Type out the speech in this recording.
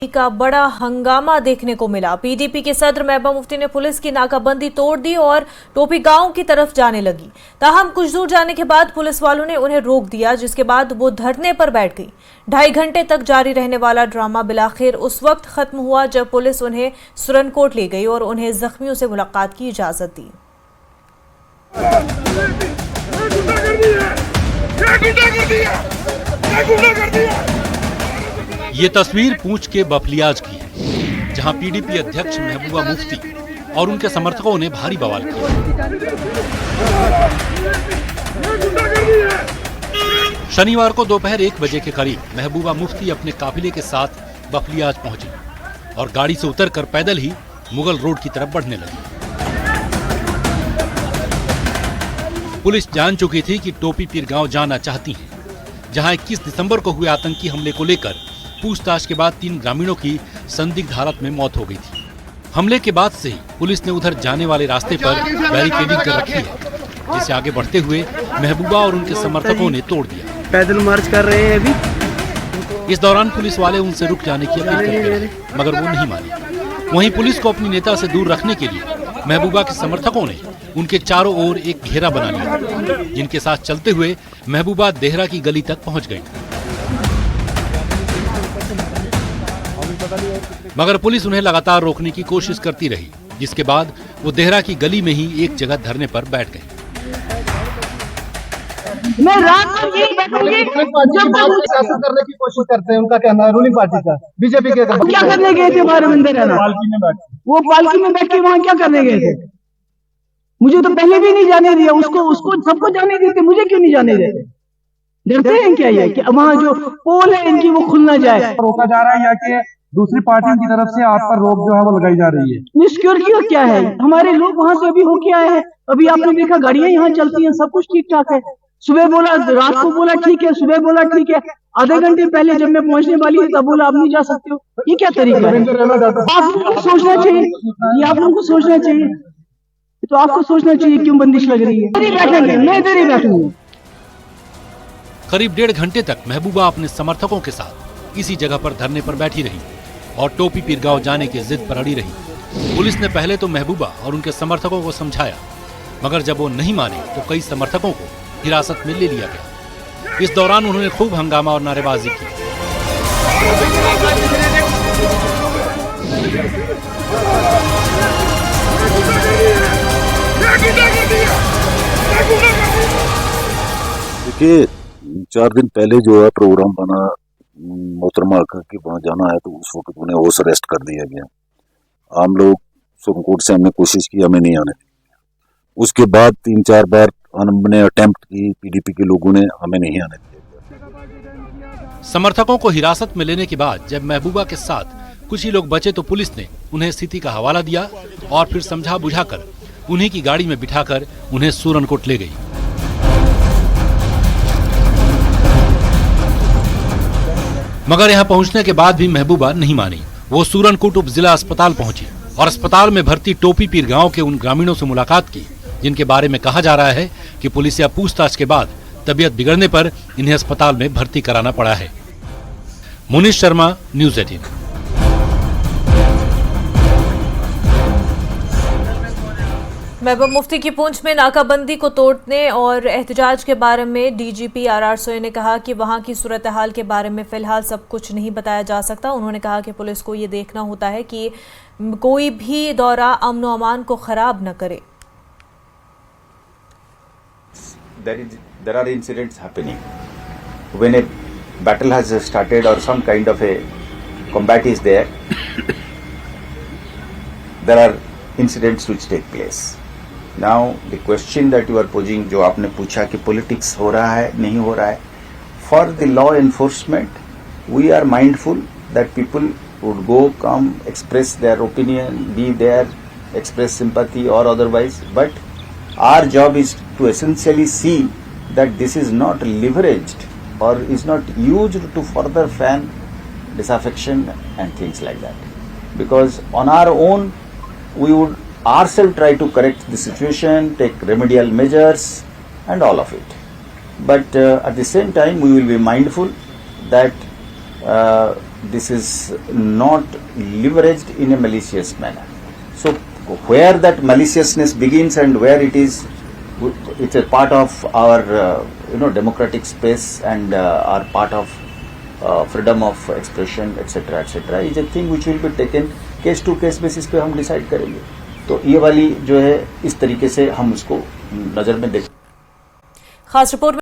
का बड़ा हंगामा देखने को मिला। पीडीपी के सदर महबूबा मुफ्ती ने पुलिस की नाकाबंदी तोड़ दी और टोपी गांव की तरफ जाने लगी। ताहम कुछ दूर जाने के बाद पुलिस वालों ने उन्हें रोक दिया, जिसके बाद वो धरने पर बैठ गई। 2.5 घंटे तक जारी रहने वाला ड्रामा बिलाखिर उस वक्त खत्म हुआ जब पुलिस उन्हें सुरनकोट ले गई और उन्हें जख्मियों से मुलाकात की इजाजत दी। ये तस्वीर पूंछ के बफलियाज की है, जहां पीडीपी अध्यक्ष महबूबा मुफ्ती और उनके समर्थकों ने भारी बवाल किया। शनिवार को दोपहर 1 बजे के करीब महबूबा मुफ्ती अपने काफिले के साथ बफलियाज पहुंची और गाड़ी से उतरकर पैदल ही मुगल रोड की तरफ बढ़ने लगी। पुलिस जान चुकी थी कि टोपी पीर गांव जाना चाहती हैं, जहां 21 दिसंबर को हुए आतंकी हमले को लेकर पूछताछ के बाद 3 ग्रामीणों की संदिग्ध हालत में मौत हो गई थी। हमले के बाद से ही पुलिस ने उधर जाने वाले रास्ते पर बैरिकेडिंग कर रखी है, जिसे आगे बढ़ते हुए महबूबा और उनके समर्थकों ने तोड़ दिया। पैदल मार्च कर रहे हैं अभी। इस दौरान पुलिस वाले उनसे रुक जाने की अपील करते रहे, मगर वो नहीं माने। वहीं पुलिस को अपनी नेता से दूर रखने के लिए महबूबा के समर्थकों ने उनके चारों ओर एक घेरा बना लिया, जिनके साथ चलते हुए महबूबा देहरा की गली तक पहुंच गई। मगर पुलिस उन्हें लगातार रोकने की कोशिश करती रही, जिसके बाद वो देहरा की गली में ही एक जगह धरने पर बैठ गए। मैं रात को यही बैठूंगी जब सियासत करने की कोशिश करते हैं। उनका कहना है रूलिंग पार्टी का, बीजेपी के क्या करने गए थे हमारे मंदिर है ना, वो पालकी में बैठ के वहाँ क्या करने गए थे? मुझे तो पहले भी नहीं जाने दिया, उसको सबको जाने देते, मुझे क्यों नहीं जाने देते? डरते हैं क्या ये कि वहाँ जो पोल है इनकी वो खुल ना जाए? रोका जा रहा है या कि दूसरी पार्टियों की तरफ से आप पर रोक जो है वो लगाई जा रही है? सिक्योरिटी क्या है? हमारे लोग वहाँ से अभी होके आए हैं, अभी आपने देखा गाड़ियां यहाँ चलती हैं, सब कुछ ठीक ठाक है। सुबह बोला, रात को बोला ठीक है, सुबह बोला ठीक है, आधे घंटे पहले जब मैं पहुंचने वाली थी तब बोला आप नहीं जा सकते हो। ये क्या तरीका है? आप लोगों को सोचना चाहिए, ये आप लोगों को सोचना चाहिए। तो आपको सोचना चाहिए क्यों बंदिश लग रही है। बैठेंगे, मैं इधर ही बैठूंगी। करीब 1.5 घंटे तक महबूबा अपने समर्थकों के साथ इसी जगह पर धरने पर बैठी रही और टोपी पीर गांव जाने की जिद पर अड़ी रही। पुलिस ने पहले तो महबूबा और उनके समर्थकों को समझाया, मगर जब वो नहीं माने तो कई समर्थकों को हिरासत में ले लिया गया। इस दौरान उन्होंने खूब हंगामा और नारेबाजी की। देखिए, 4 दिन पहले जो है प्रोग्राम बना मोहतरमा के वहाँ जाना है, तो उस वक्त उन्हें हाउस अरेस्ट कर दिया गया। हम लोग सुप्रीम कोर्ट से हमने कोशिश की, हमें नहीं आने दिया। उसके बाद 3-4 बार हमने अटेम्प्ट की, पीडीपी के लोगों ने, हमें नहीं आने दिया। समर्थकों को हिरासत में लेने के बाद जब महबूबा के साथ कुछ ही लोग बचे तो पुलिस ने उन्हें स्थिति का हवाला दिया और फिर समझा बुझाकर उन्हीं की गाड़ी में बिठाकर उन्हें सुरनकोट ले गई। मगर यहाँ पहुँचने के बाद भी महबूबा नहीं मानी। वो सुरनकोट उप जिला अस्पताल पहुंची और अस्पताल में भर्ती टोपी पीर गांव के उन ग्रामीणों से मुलाकात की, जिनके बारे में कहा जा रहा है कि पुलिस या पूछताछ के बाद तबीयत बिगड़ने पर इन्हें अस्पताल में भर्ती कराना पड़ा है। मुनीश शर्मा, न्यूज़ 18। महबूबा मुफ्ती की पूंछ में नाकाबंदी को तोड़ने और एहतजाज के बारे में डीजीपी आर सोए ने कहा कि वहां की सूरत हाल के बारे में फिलहाल सब कुछ नहीं बताया जा सकता। उन्होंने कहा कि पुलिस को ये देखना होता है कि कोई भी दौरा अमन व अमान को खराब न करे। There are incidents happening when a battle has started or some kind of a combat is there. There are incidents which take place. Now the question that you are posing, जो आपने पूछा कि politics हो रहा है नहीं हो रहा है, for the law enforcement we are mindful that people would go, come, express their opinion, be there, express sympathy or otherwise, but our job is to essentially see that this is not leveraged or is not used to further fan disaffection and things like that. Because on our own, we would ourselves try to correct the situation, take remedial measures and all of it. But at the same time, we will be mindful that this is not leveraged in a malicious manner. So where that maliciousness begins and where it's a part of our democratic space and are part of freedom of expression etc is a thing which will be taken case to case basis पे हम decide करेंगे. तो ये वाली जो है इस तरीके से हम उसको नजर में देख. खास रिपोर्ट